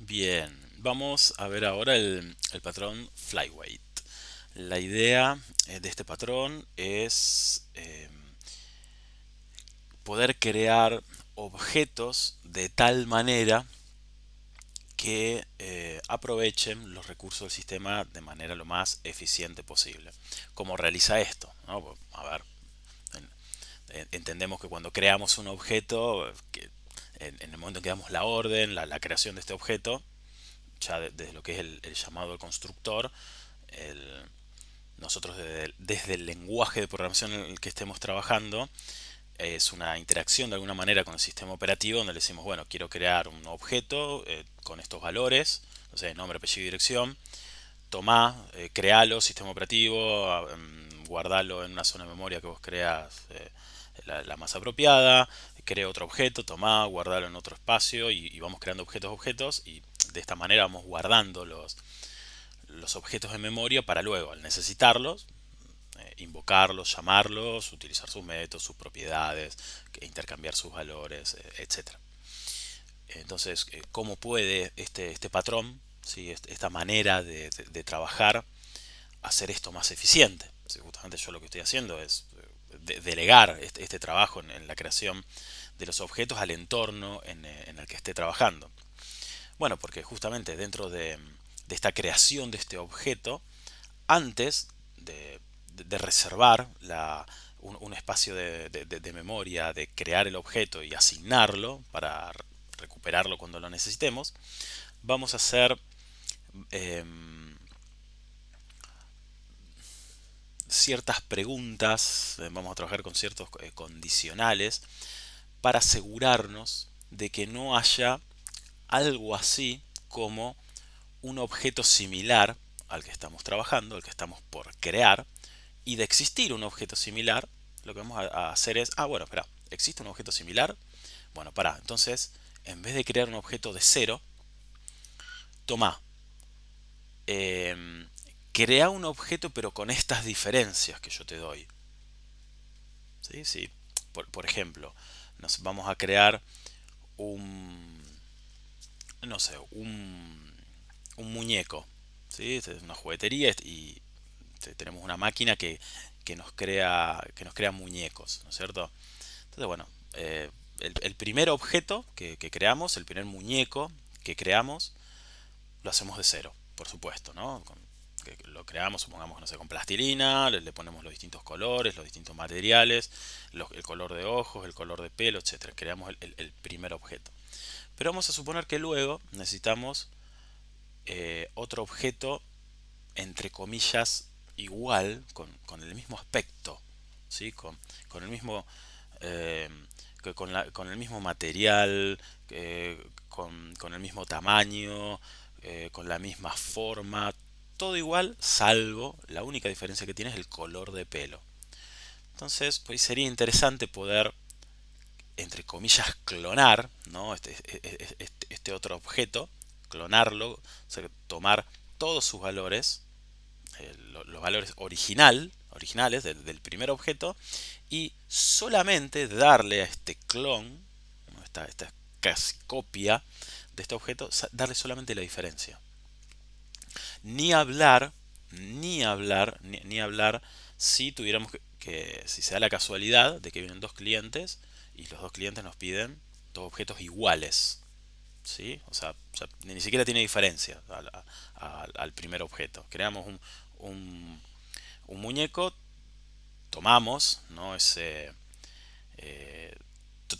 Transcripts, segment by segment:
Bien, vamos a ver ahora el patrón Flyweight. La idea de este patrón es poder crear objetos de tal manera que aprovechen los recursos del sistema de manera lo más eficiente posible. ¿Cómo realiza esto? ¿No? Pues, a ver, entendemos que cuando creamos un objeto, que en el momento en que damos la orden, la creación de este objeto, ya desde lo que es el llamado del constructor, el, nosotros desde el lenguaje de programación en el que estemos trabajando, es una interacción de alguna manera con el sistema operativo donde le decimos, bueno, quiero crear un objeto con estos valores, no sé, nombre, apellido y dirección, tomá, crealo, sistema operativo, guardalo en una zona de memoria que vos creas la más apropiada, crea otro objeto, tomá, guardalo en otro espacio y vamos creando objetos y de esta manera vamos guardando los objetos en memoria para luego, al necesitarlos, invocarlos, llamarlos, utilizar sus métodos, sus propiedades, intercambiar sus valores, etcétera. Entonces, ¿cómo puede este patrón, ¿sí? Esta manera de trabajar, hacer esto más eficiente? Sí, justamente yo lo que estoy haciendo es delegar este trabajo en la creación de los objetos al entorno en el que esté trabajando. Bueno, porque justamente dentro de esta creación de este objeto, antes de reservar un espacio de memoria, de crear el objeto y asignarlo para recuperarlo cuando lo necesitemos, vamos a hacer eh, ciertas preguntas, vamos a trabajar con ciertos condicionales para asegurarnos de que no haya algo así como un objeto similar al que estamos trabajando, al que estamos por crear, y de existir un objeto similar, lo que vamos a hacer es, bueno, espera, ¿existe un objeto similar? Bueno, para, entonces, en vez de crear un objeto de cero, toma, eh, crea un objeto pero con estas diferencias que yo te doy. ¿Sí? Sí. Por ejemplo, nos vamos a crear un, no sé, un muñeco. ¿Sí? Es una juguetería y tenemos una máquina que nos crea muñecos, ¿no es cierto? Entonces, bueno, el primer objeto que creamos, el primer muñeco que creamos, lo hacemos de cero, por supuesto, ¿no? Que lo creamos, supongamos, no sé, con plastilina, le ponemos los distintos colores, los distintos materiales, el color de ojos, el color de pelo, etcétera. Creamos el primer objeto. Pero vamos a suponer que luego necesitamos otro objeto, entre comillas, igual, con el mismo aspecto, ¿sí? Con el mismo eh, con el mismo material, con el mismo tamaño, con la misma forma, todo igual, salvo la única diferencia que tiene es el color de pelo. Entonces, pues sería interesante poder, entre comillas, clonar, ¿no? Este otro objeto, clonarlo, o sea, tomar todos sus valores, los valores originales del primer objeto, y solamente darle a este clon, ¿no? esta casi copia de este objeto, darle solamente la diferencia. Ni hablar, ni hablar si tuviéramos si se da la casualidad de que vienen dos clientes y los dos clientes nos piden dos objetos iguales. ¿Sí? O sea, ni siquiera tiene diferencia al primer objeto. Creamos un muñeco, tomamos, ¿no? Eh,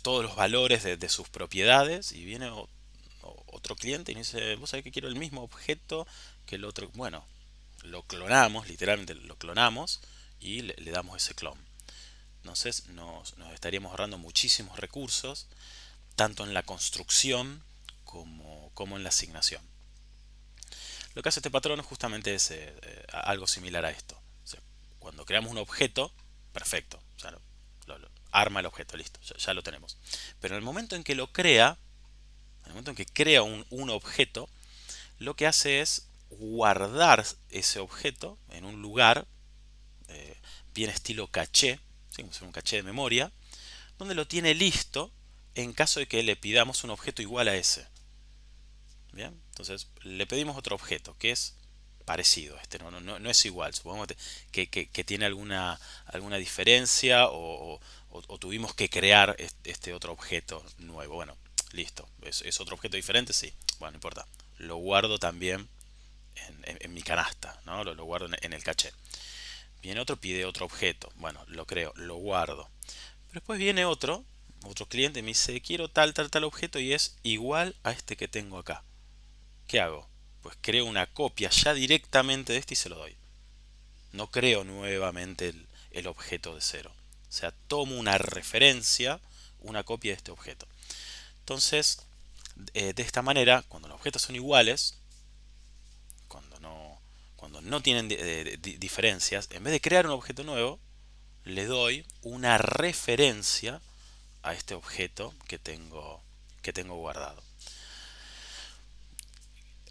todos los valores de sus propiedades y viene otro cliente y dice, vos sabés que quiero el mismo objeto que el otro. Bueno, lo clonamos, literalmente lo clonamos y le damos ese clon. Entonces nos estaríamos ahorrando muchísimos recursos, tanto en la construcción como en la asignación. Lo que hace este patrón justamente es algo similar a esto. O sea, cuando creamos un objeto, perfecto. O sea, arma el objeto, listo, ya lo tenemos. Pero en el momento en que lo crea, en el momento en que crea un objeto, lo que hace es guardar ese objeto en un lugar eh, bien estilo caché, ¿sí? Como si fuera un caché de memoria, donde lo tiene listo en caso de que le pidamos un objeto igual a ese. ¿Bien? Entonces le pedimos otro objeto que es parecido a este, no es igual. Supongamos que tiene alguna diferencia o tuvimos que crear este otro objeto nuevo. Bueno, listo. ¿Es otro objeto diferente? Sí. Bueno, no importa. Lo guardo también en mi canasta, ¿no? Lo guardo en el caché. Viene otro, pide otro objeto. Bueno, lo creo, lo guardo. Pero después viene otro cliente y me dice, quiero tal objeto y es igual a este que tengo acá. ¿Qué hago? Pues creo una copia ya directamente de este y se lo doy. No creo nuevamente el objeto de cero. O sea, tomo una referencia, una copia de este objeto. Entonces, de esta manera, cuando los objetos son iguales, cuando no, cuando no tienen diferencias, en vez de crear un objeto nuevo, le doy una referencia a este objeto que tengo guardado.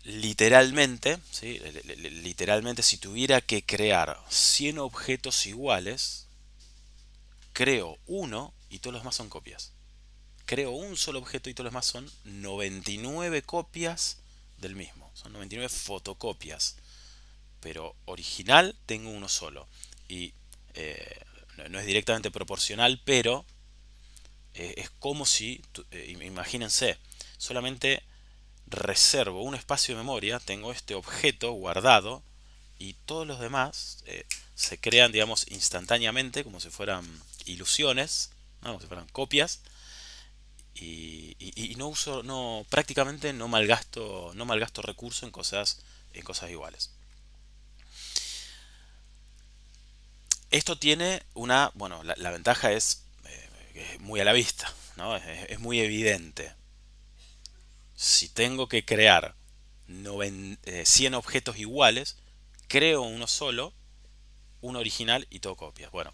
Literalmente, ¿sí? Literalmente, si tuviera que crear 100 objetos iguales, creo uno y todos los demás son copias. Creo un solo objeto y todos los demás son 99 copias del mismo. Son 99 fotocopias. Pero original tengo uno solo. Y no es directamente proporcional, pero es como si, imagínense, solamente reservo un espacio de memoria, tengo este objeto guardado y todos los demás se crean, digamos, instantáneamente, como si fueran ilusiones, ¿no? Como si fueran copias, y no uso, no, prácticamente no malgasto recursos en cosas iguales. Esto tiene bueno, la ventaja es muy a la vista, ¿no? Es muy evidente. Si tengo que crear 100 objetos iguales, creo uno solo, uno original y todo copias. Bueno,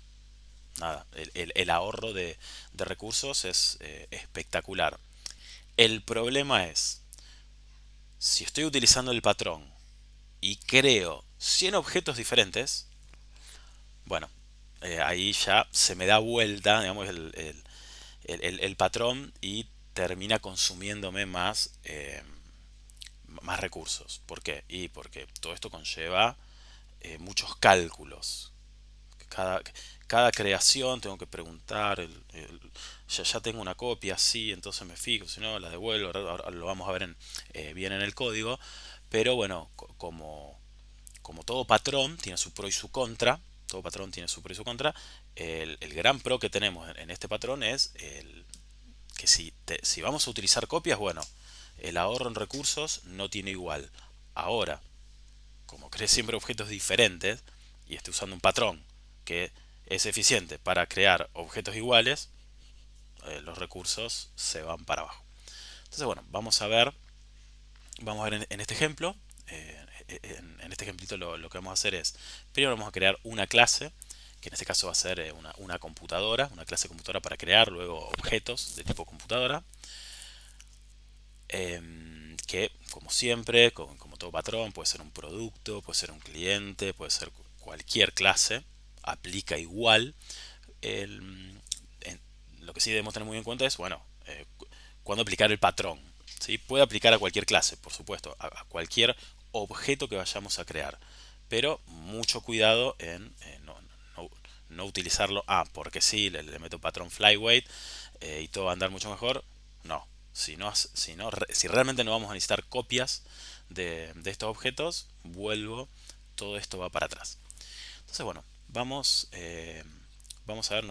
nada, el ahorro de recursos es espectacular. El problema es, si estoy utilizando el patrón y creo 100 objetos diferentes, bueno, ahí ya se me da vuelta, digamos, el patrón y termina consumiéndome más recursos. ¿Por qué? Y porque todo esto conlleva muchos cálculos. Cada, cada creación tengo que preguntar, ya tengo una copia, sí, entonces me fijo, si no la devuelvo, ahora lo vamos a ver bien en el código, pero bueno, como todo patrón tiene su pro y su contra, todo patrón tiene su pro y su contra, el gran pro que tenemos en este patrón es que si vamos a utilizar copias, bueno, el ahorro en recursos no tiene igual. Ahora, como creé siempre objetos diferentes y estoy usando un patrón que es eficiente para crear objetos iguales, los recursos se van para abajo. Entonces, bueno, vamos a ver en este ejemplo. En este ejemplito lo que vamos a hacer es, primero vamos a crear una clase, que en este caso va a ser una computadora, una clase computadora para crear luego objetos de tipo computadora. Que como siempre, como todo patrón, puede ser un producto, puede ser un cliente, puede ser cualquier clase, aplica igual. El- en- lo que sí debemos tener muy en cuenta es, bueno, cuándo aplicar el patrón. ¿Sí? Puede aplicar a cualquier clase, por supuesto, a cualquier objeto que vayamos a crear, pero mucho cuidado en no- no utilizarlo, porque sí, le meto patrón flyweight y todo va a andar mucho mejor. No, si realmente no vamos a necesitar copias de estos objetos, todo esto va para atrás. Entonces, bueno, vamos a ver,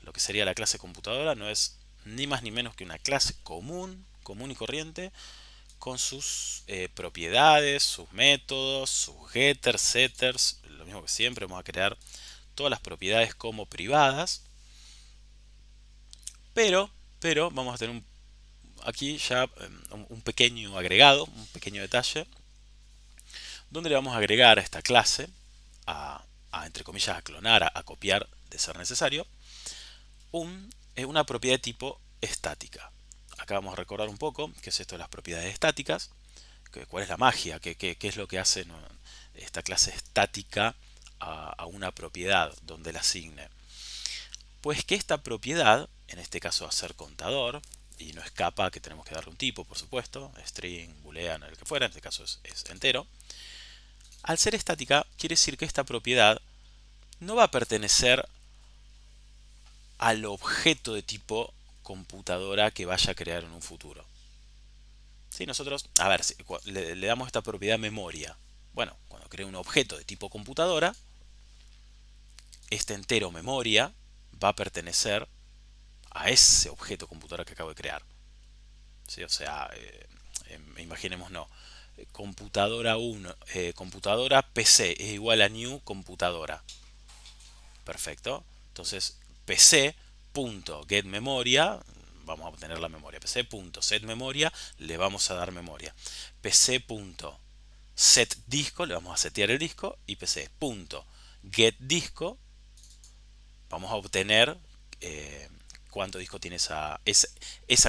lo que sería la clase computadora. No es ni más ni menos que una clase común y corriente, con sus propiedades, sus métodos, sus getters, setters, lo mismo que siempre. Vamos a crear todas las propiedades como privadas, pero vamos a tener aquí ya un pequeño agregado, un pequeño detalle, donde le vamos a agregar a esta clase, entre comillas, a clonar, a copiar de ser necesario, una propiedad de tipo estática. Acá vamos a recordar un poco qué es esto de las propiedades estáticas, cuál es la magia, qué es lo que hace, ¿no?, esta clase estática a una propiedad donde la asigne. Pues que esta propiedad, en este caso va a ser contador, y no escapa que tenemos que darle un tipo, por supuesto, string, boolean, el que fuera, en este caso es entero. Al ser estática, quiere decir que esta propiedad no va a pertenecer al objeto de tipo computadora que vaya a crear en un futuro. Si nosotros, a ver, si le damos esta propiedad memoria. Bueno, cuando creo un objeto de tipo computadora, este entero memoria va a pertenecer a ese objeto computadora que acabo de crear. ¿Sí? O sea, imaginemos no. Computadora 1, computadora PC es igual a new computadora. Perfecto. Entonces, pc.getMemoria, vamos a obtener la memoria. pc.setMemoria, le vamos a dar memoria. pc.setDisco, le vamos a setear el disco. Y pc.getDisco, vamos a obtener cuánto disco tiene esa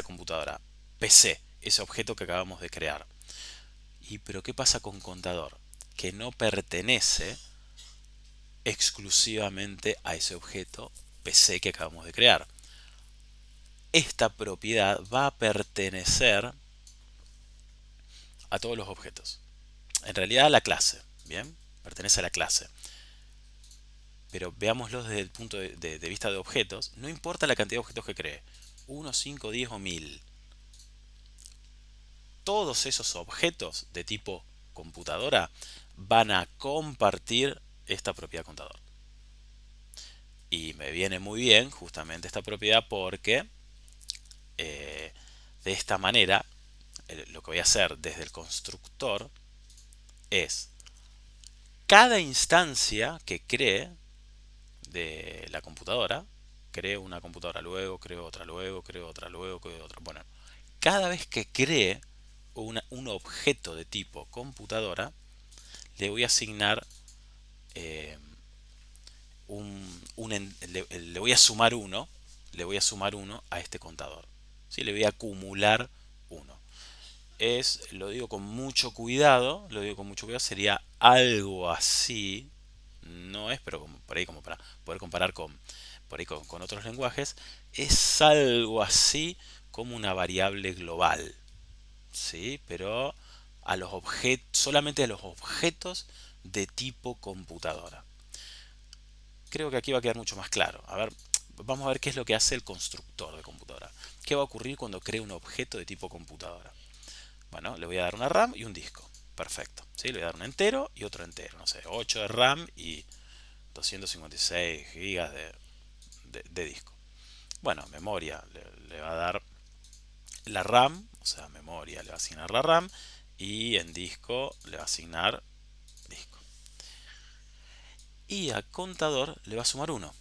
computadora. PC, ese objeto que acabamos de crear. Pero ¿qué pasa con contador? Que no pertenece exclusivamente a ese objeto PC que acabamos de crear. Esta propiedad va a pertenecer a todos los objetos. En realidad a la clase, ¿bien? Pertenece a la clase. Pero veámoslo desde el punto de vista de objetos. No importa la cantidad de objetos que cree. 1, 5, 10 o 1000. Todos esos objetos de tipo computadora van a compartir esta propiedad contador. Y me viene muy bien justamente esta propiedad porque de esta manera lo que voy a hacer desde el constructor es cada instancia que cree de la computadora, creo una computadora, luego creo otra, luego creo otra, luego creo otra. Bueno, cada vez que cree un objeto de tipo computadora, le voy a asignar le voy a sumar uno, le voy a sumar uno a este contador. ¿Sí? Le voy a acumular uno. Lo digo con mucho cuidado, sería algo así, no es, pero como, por ahí como para poder comparar con otros lenguajes, es algo así como una variable global, ¿sí? Pero solamente a los objetos de tipo computadora. Creo que aquí va a quedar mucho más claro. A ver, vamos a ver qué es lo que hace el constructor de computadora. ¿Qué va a ocurrir cuando cree un objeto de tipo computadora? Bueno, le voy a dar una RAM y un disco. Perfecto. ¿Sí? Le voy a dar un entero y otro entero. No sé, 8 de RAM y 256 gigas de disco. Bueno, memoria le va a dar la RAM, o sea, memoria le va a asignar la RAM y en disco le va a asignar disco. Y a contador le va a sumar 1.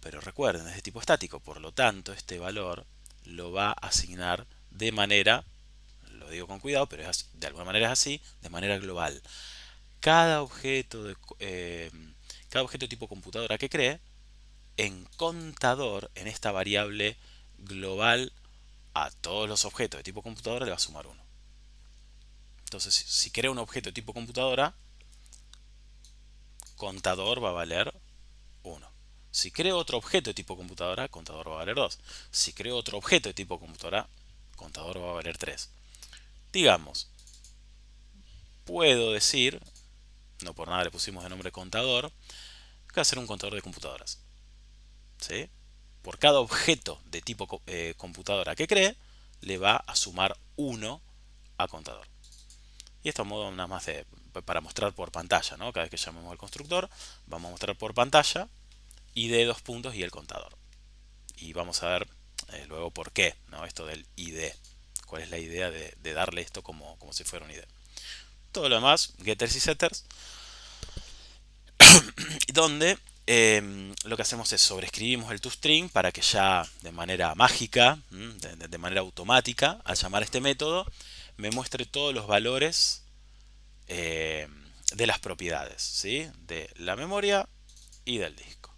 Pero recuerden, es de tipo estático, por lo tanto, este valor lo va a asignar de manera, lo digo con cuidado, pero de alguna manera es así, de manera global. Cada objeto cada objeto de tipo computadora que cree, en contador, en esta variable global, a todos los objetos de tipo computadora le va a sumar 1. Entonces, si crea un objeto de tipo computadora, contador va a valer 1. Si creo otro objeto de tipo computadora, contador va a valer 2. Si creo otro objeto de tipo computadora, contador va a valer 3. Digamos, puedo decir, no por nada le pusimos de nombre contador, que va a ser un contador de computadoras. ¿Sí? Por cada objeto de tipo computadora que cree, le va a sumar 1 a contador. Y esto es modo nada más para mostrar por pantalla, ¿no? Cada vez que llamemos al constructor, vamos a mostrar por pantalla id 2 puntos y el contador. Y vamos a ver luego por qué, ¿no? Esto del id. ¿Cuál es la idea de darle esto como si fuera un id? Todo lo demás, getters y setters, donde lo que hacemos es sobreescribimos el toString para que ya de manera mágica, de manera automática, al llamar este método, me muestre todos los valores de las propiedades, ¿sí? De la memoria y del disco.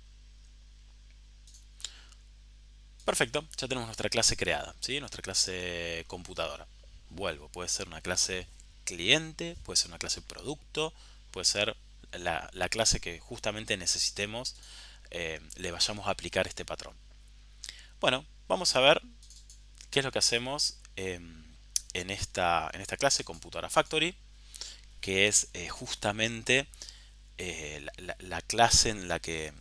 Perfecto, ya tenemos nuestra clase creada, ¿sí? Nuestra clase computadora. Vuelvo, puede ser una clase cliente, puede ser una clase producto, puede ser la clase que justamente necesitemos, le vayamos a aplicar este patrón. Bueno, vamos a ver ¿qué es lo que hacemos en esta clase Computadora Factory? Que es justamente la clase en la que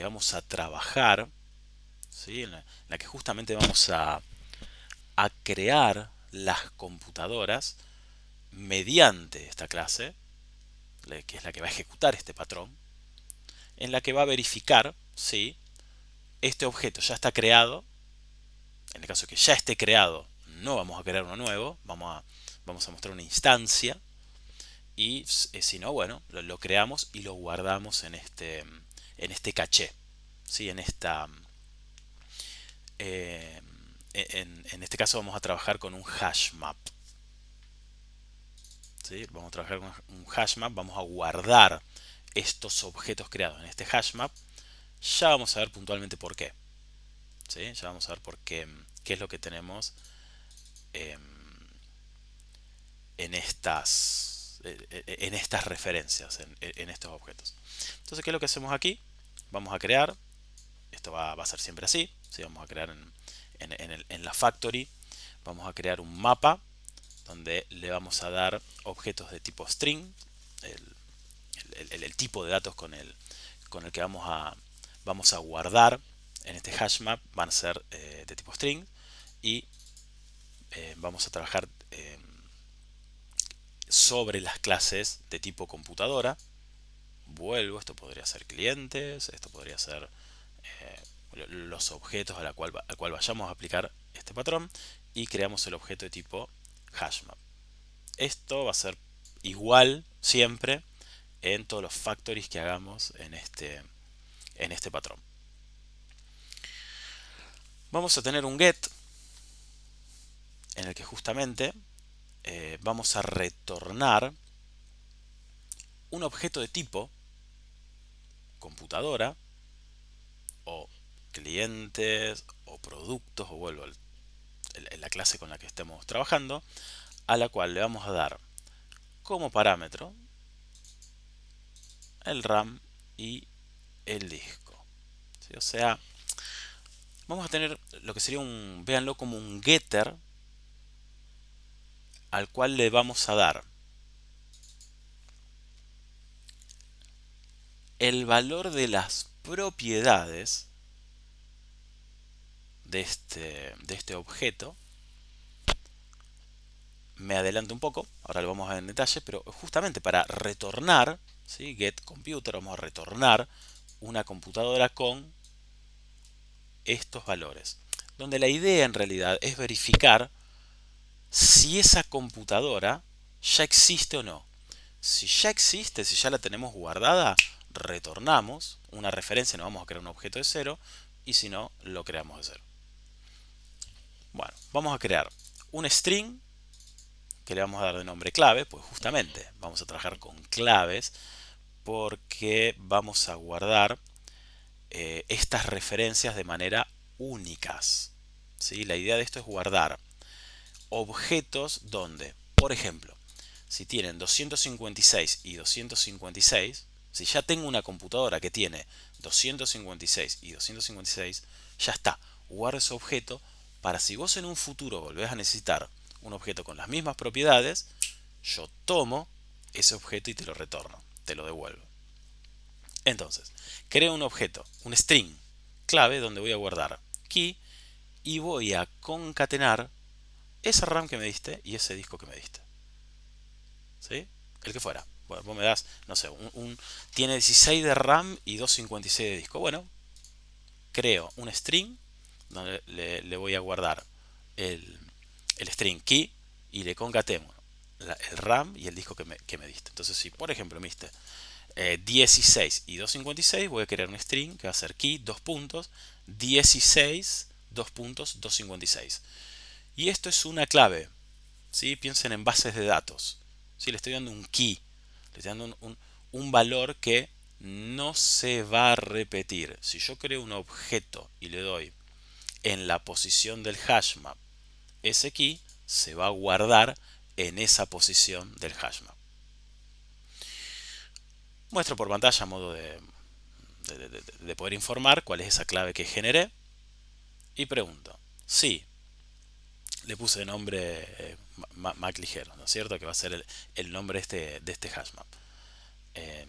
vamos a trabajar, ¿sí? En la que justamente vamos a crear las computadoras mediante esta clase, que es la que va a ejecutar este patrón, en la que va a verificar si este objeto ya está creado. En el caso que ya esté creado, no vamos a crear uno nuevo, vamos a mostrar una instancia, y si no, bueno, lo creamos y lo guardamos en este caché, ¿sí? Eh, en este caso vamos a trabajar con un hash map, ¿sí? Vamos a trabajar con un hash map, vamos a guardar estos objetos creados en este hash map. Ya vamos a ver puntualmente por qué, ¿sí? Ya vamos a ver por qué es lo que tenemos eh, en estas referencias, en estos objetos. Entonces, ¿qué es lo que hacemos aquí? Vamos a crear, esto va a ser siempre así, ¿sí? Vamos a crear en la factory, vamos a crear un mapa donde le vamos a dar objetos de tipo string, el tipo de datos con el que vamos a guardar en este hash map van a ser de tipo string, y vamos a trabajar sobre las clases de tipo computadora. Vuelvo, esto podría ser clientes, esto podría ser los objetos al cual vayamos a aplicar este patrón, y creamos el objeto de tipo hashmap. Esto va a ser igual siempre en todos los factories que hagamos en este patrón. Vamos a tener un get en el que justamente vamos a retornar un objeto de tipo computadora o clientes o productos, o vuelvo en la clase con la que estemos trabajando, a la cual le vamos a dar como parámetro el RAM y el disco, ¿sí? O sea, vamos a tener lo que sería véanlo como un getter al cual le vamos a dar el valor de las propiedades de este objeto. Me adelanto un poco, ahora lo vamos a ver en detalle, pero justamente para retornar, ¿sí? Get computer, vamos a retornar una computadora con estos valores, donde la idea en realidad es verificar si esa computadora ya existe o no. Si ya existe, si ya la tenemos guardada, retornamos una referencia, no vamos a crear un objeto de cero, y si no, lo creamos de cero. Bueno, vamos a crear un string que le vamos a dar de nombre clave, pues justamente vamos a trabajar con claves porque vamos a guardar estas referencias de manera únicas, ¿sí? La idea de esto es guardar objetos donde, por ejemplo, si tienen 256 y 256, si ya tengo una computadora que tiene 256 y 256, ya está, guardo ese objeto para si vos en un futuro volvés a necesitar un objeto con las mismas propiedades, yo tomo ese objeto y te lo retorno, te lo devuelvo. Entonces, creo un objeto, un string clave donde voy a guardar key, y voy a concatenar esa RAM que me diste y ese disco que me diste, ¿sí? El que fuera. Bueno, vos me das, no sé, tiene 16 de RAM y 256 de disco. Bueno, creo un string donde le voy a guardar el string key y le concateno el RAM y el disco que me diste. Entonces, si por ejemplo me diste 16 y 256, voy a crear un string que va a ser key, 2 puntos, 16, 2 puntos, 256. Y esto es una clave, ¿sí? Piensen en bases de datos, ¿sí? Le estoy dando un key, le estoy dando un valor que no se va a repetir. Si yo creo un objeto y le doy en la posición del hashmap ese key, se va a guardar en esa posición del hashmap. Muestro por pantalla a modo de poder informar cuál es esa clave que generé, y pregunto si le puse de nombre Mac ligero, ¿no es cierto? Que va a ser el nombre de este hashmap. Eh,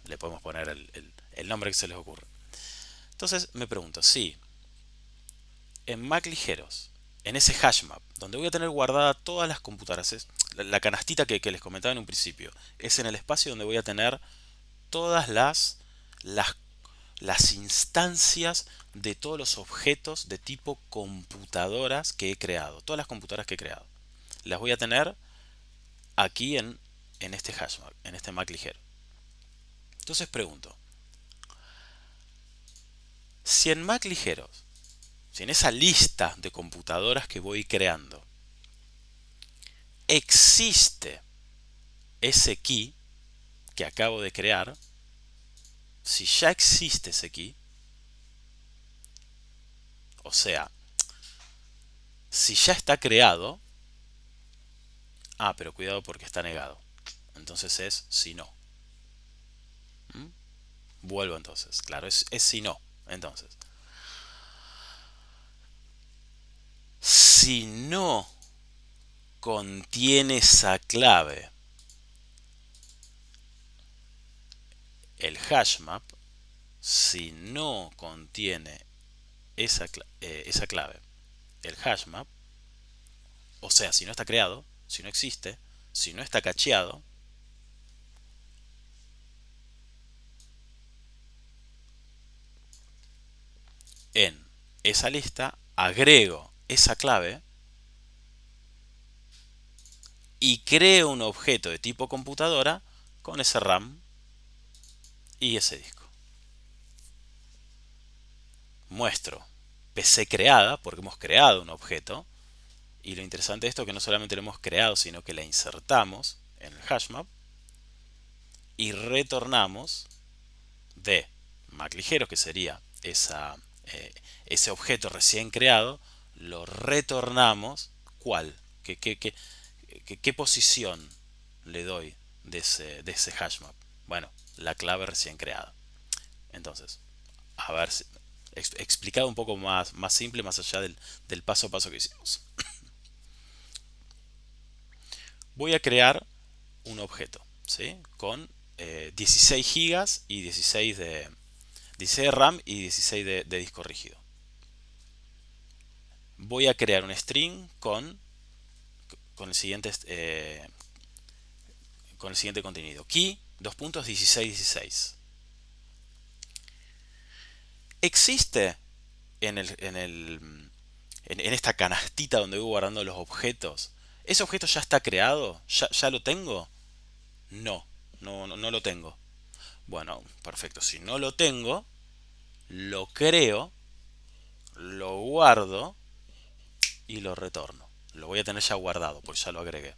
Le podemos poner el nombre que se les ocurra. Entonces me pregunto, si en Mac ligeros, en ese hashmap, donde voy a tener guardada todas las computadoras, la canastita que les comentaba en un principio, es en el espacio donde voy a tener todas las, las instancias de todos los objetos de tipo computadoras que he creado, todas las computadoras que he creado. Las voy a tener aquí en este hashmap, en este Mac ligero. Entonces pregunto, si en Mac ligeros, si en esa lista de computadoras que voy creando, existe ese key que acabo de crear, si ya existe ese key, o sea, si ya está creado, pero cuidado porque está negado. Entonces es si no. ¿Mm? Vuelvo entonces, claro, es si no. Entonces, si no contiene esa clave el hashmap, si no contiene esa clave el hashmap, o sea, si no está creado, si no existe, si no está cacheado, en esa lista agrego esa clave y creo un objeto de tipo computadora con ese RAM y ese disco. Muestro PC creada porque hemos creado un objeto, y lo interesante de esto es que no solamente lo hemos creado, sino que la insertamos en el hashmap y retornamos de Mac ligero, que sería ese objeto recién creado, lo retornamos. ¿Cuál? ¿Qué posición le doy de ese hashmap? Bueno, la clave recién creada. Entonces, a ver, explicado un poco más simple, más allá del paso a paso que hicimos. Voy a crear un objeto, ¿sí? Con 16 gigas y 16 de RAM y 16 de disco rígido. Voy a crear un string con el siguiente contenido. Key, 2.1616. ¿Existe en esta canastita donde voy guardando los objetos? ¿Ese objeto ya está creado? ¿Ya lo tengo? No, no lo tengo. Bueno, perfecto. Si no lo tengo, lo creo, lo guardo y lo retorno. Lo voy a tener ya guardado, pues ya lo agregué.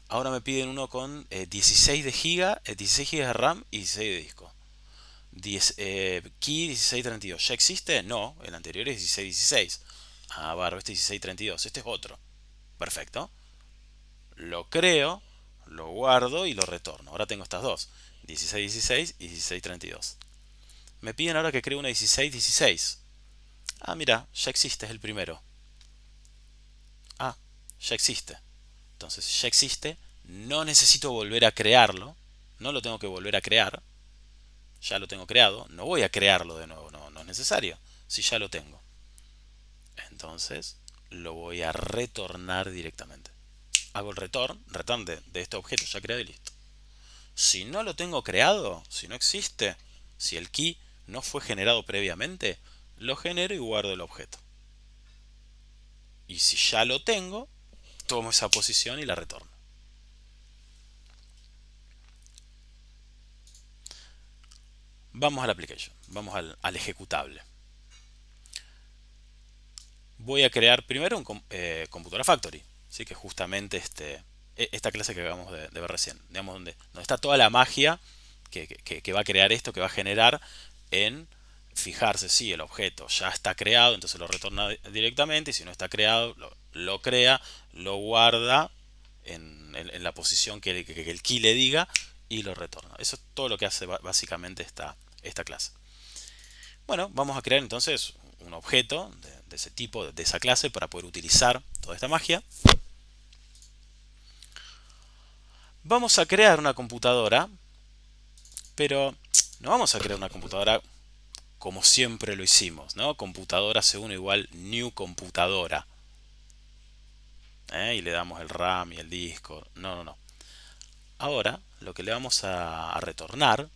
Ahora me piden uno con 16 de giga, 16 gigas de RAM y 16 de disco. Key 1632. ¿Ya existe? No, el anterior es 1616. Barro, este es 1632. Este es otro. Perfecto. Lo creo, lo guardo y lo retorno. Ahora tengo estas dos. 1616 y 1632. Me piden ahora que cree una 1616. Mira, ya existe, es el primero. Ya existe. Entonces, ya existe. No necesito volver a crearlo. No lo tengo que volver a crear. Ya lo tengo creado. No voy a crearlo de nuevo. No es necesario. Si ya lo tengo. Entonces, lo voy a retornar directamente. Hago el return de este objeto ya creado y listo. Si no lo tengo creado, si no existe, si el key no fue generado previamente, lo genero y guardo el objeto. Y si ya lo tengo, tomo esa posición y la retorno. Vamos a la application, vamos al ejecutable. Voy a crear primero un computadora factory, ¿sí? Que justamente esta clase que acabamos de ver recién, digamos, donde está toda la magia que va a crear esto, que va a generar en fijarse si el objeto ya está creado, entonces lo retorna directamente, y si no está creado, lo crea, lo guarda en la posición que el key le diga y lo retorna. Eso es todo lo que hace básicamente esta clase. Bueno, vamos a crear entonces un objeto de ese tipo, de esa clase, para poder utilizar toda esta magia. Vamos a crear una computadora, pero no vamos a crear una computadora como siempre lo hicimos, ¿no? Computadora C1 igual new computadora. Y le damos el RAM y el disco. No, no, no. Ahora lo que le vamos a retornar,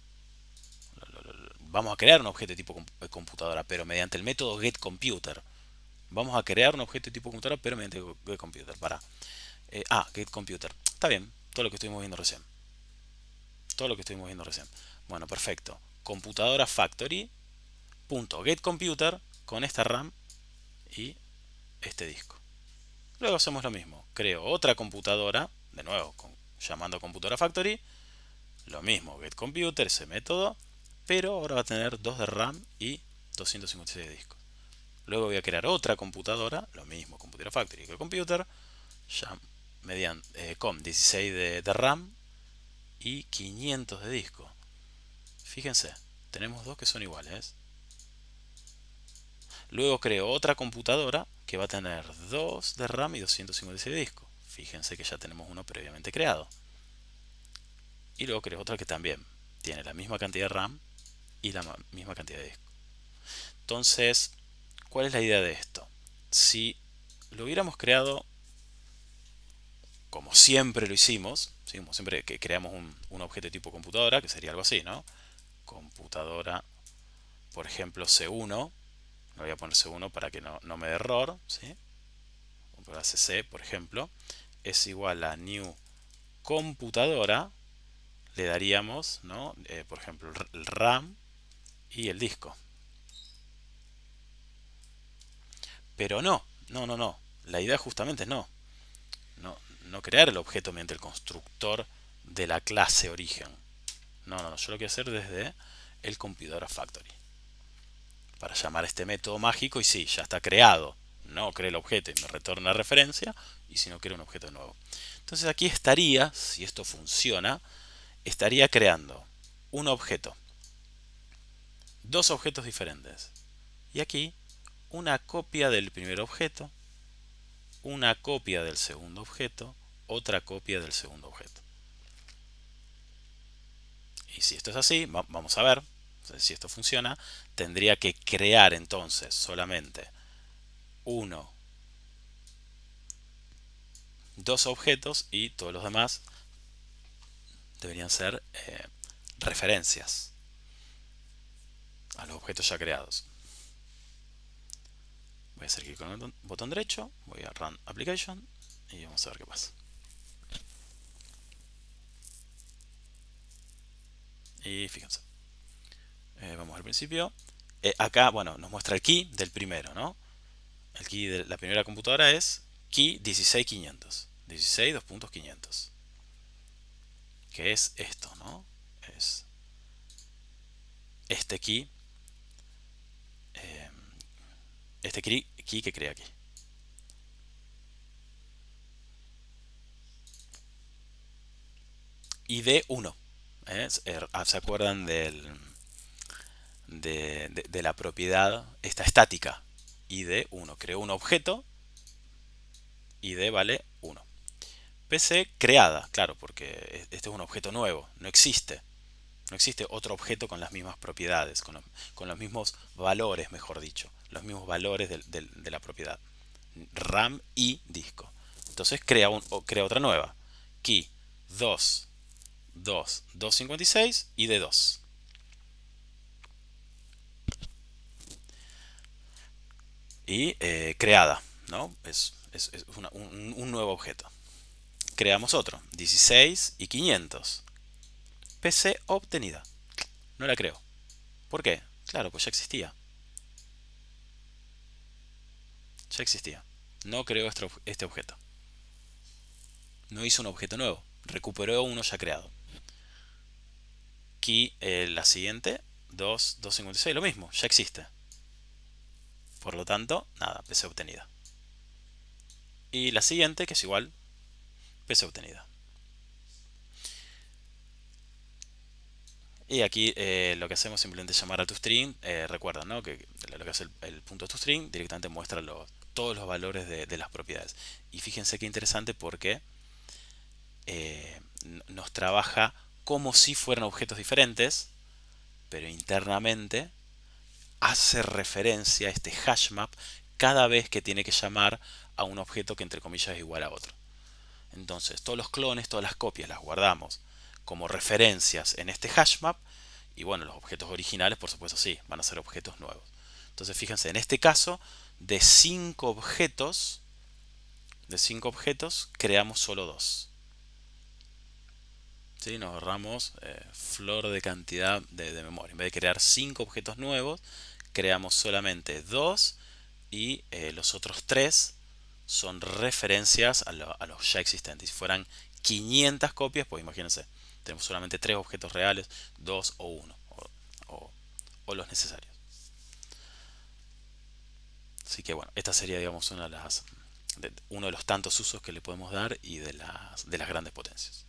vamos a crear un objeto de tipo computadora, pero mediante el método getComputer. Vamos a crear un objeto de tipo computadora, pero mediante getComputer. GetComputer. Está bien, todo lo que estuvimos viendo recién. Todo lo que estuvimos viendo recién. Bueno, perfecto. Computadora factory. .getComputer con esta RAM y este disco. Luego hacemos lo mismo. Creo otra computadora, de nuevo, llamando computadora factory. Lo mismo, getComputer, ese método. Pero ahora va a tener 2 de RAM y 256 de disco. Luego voy a crear otra computadora, lo mismo, computadora factory que computer, ya mediante con 16 de RAM y 500 de disco. Fíjense, tenemos dos que son iguales. Luego creo otra computadora que va a tener 2 de RAM y 256 de disco. Fíjense que ya tenemos uno previamente creado. Y luego creo otra que también tiene la misma cantidad de RAM y la misma cantidad de disco. Entonces, ¿cuál es la idea de esto? Si lo hubiéramos creado como siempre lo hicimos, ¿sí? Como siempre que creamos un objeto de tipo computadora, que sería algo así, ¿no? Computadora, por ejemplo, C1. Le voy a poner C1 para que no me dé error, ¿sí? CC, por ejemplo, es igual a new computadora. Le daríamos, ¿no? Por ejemplo, el RAM y el disco. Pero no, no, no, no. La idea justamente es no crear el objeto mediante el constructor de la clase origen. No, no, no. Yo lo quiero hacer desde el Computadora Factory. Para llamar este método mágico y sí, ya está creado. No cree el objeto y me retorna referencia. Y si no, crea un objeto nuevo. Entonces aquí estaría, si esto funciona, estaría creando un objeto. Dos objetos diferentes. Y aquí una copia del primer objeto, una copia del segundo objeto, otra copia del segundo objeto. Y si esto es así, vamos a ver si esto funciona. Tendría que crear entonces solamente dos objetos y todos los demás deberían ser referencias a los objetos ya creados. Voy a hacer clic con el botón derecho, voy a Run Application y vamos a ver qué pasa. Y fíjense, vamos al principio. Acá, bueno, nos muestra el key del primero, ¿no? El key de la primera computadora es key 16500. 16.500. Que es esto, ¿no? Es este key. Este key que crea aquí. ID 1. ¿Se acuerdan de la propiedad esta estática? ID 1. Creo un objeto. ID vale 1. PC creada, claro, porque este es un objeto nuevo. No existe. No existe otro objeto con las mismas propiedades, con los mismos valores, mejor dicho. Los mismos valores de la propiedad. RAM y disco. Entonces crea otra nueva. Key 2, 2, 256 y de 2. Y creada, ¿no? Es un nuevo objeto. Creamos otro, 16 y 500. PC obtenida. No la creo. ¿Por qué? Claro, pues ya existía. Ya existía. No creó este objeto. No hizo un objeto nuevo. Recuperó uno ya creado. Aquí la siguiente, 2, 256, lo mismo, ya existe. Por lo tanto, nada, PC obtenida. Y la siguiente, que es igual, PC obtenida. Y aquí lo que hacemos es simplemente llamar a toString. Recuerda, ¿no? Que lo que hace el punto toString directamente muestra todos los valores de las propiedades. Y fíjense qué interesante porque nos trabaja como si fueran objetos diferentes, pero internamente hace referencia a este hashmap cada vez que tiene que llamar a un objeto que entre comillas es igual a otro. Entonces, todos los clones, todas las copias las guardamos como referencias en este hashmap. Y bueno, los objetos originales, por supuesto, sí, van a ser objetos nuevos. Entonces, fíjense, en este caso, de 5 objetos, creamos solo 2. ¿Sí? Nos ahorramos flor de cantidad de memoria. En vez de crear 5 objetos nuevos, creamos solamente 2 y los otros 3 son referencias a los ya existentes. Si fueran 500 copias, pues imagínense, tenemos solamente 3 objetos reales, 2 o 1, o, o los necesarios. Así que bueno, esta sería, digamos, uno de los tantos usos que le podemos dar y de las grandes potencias.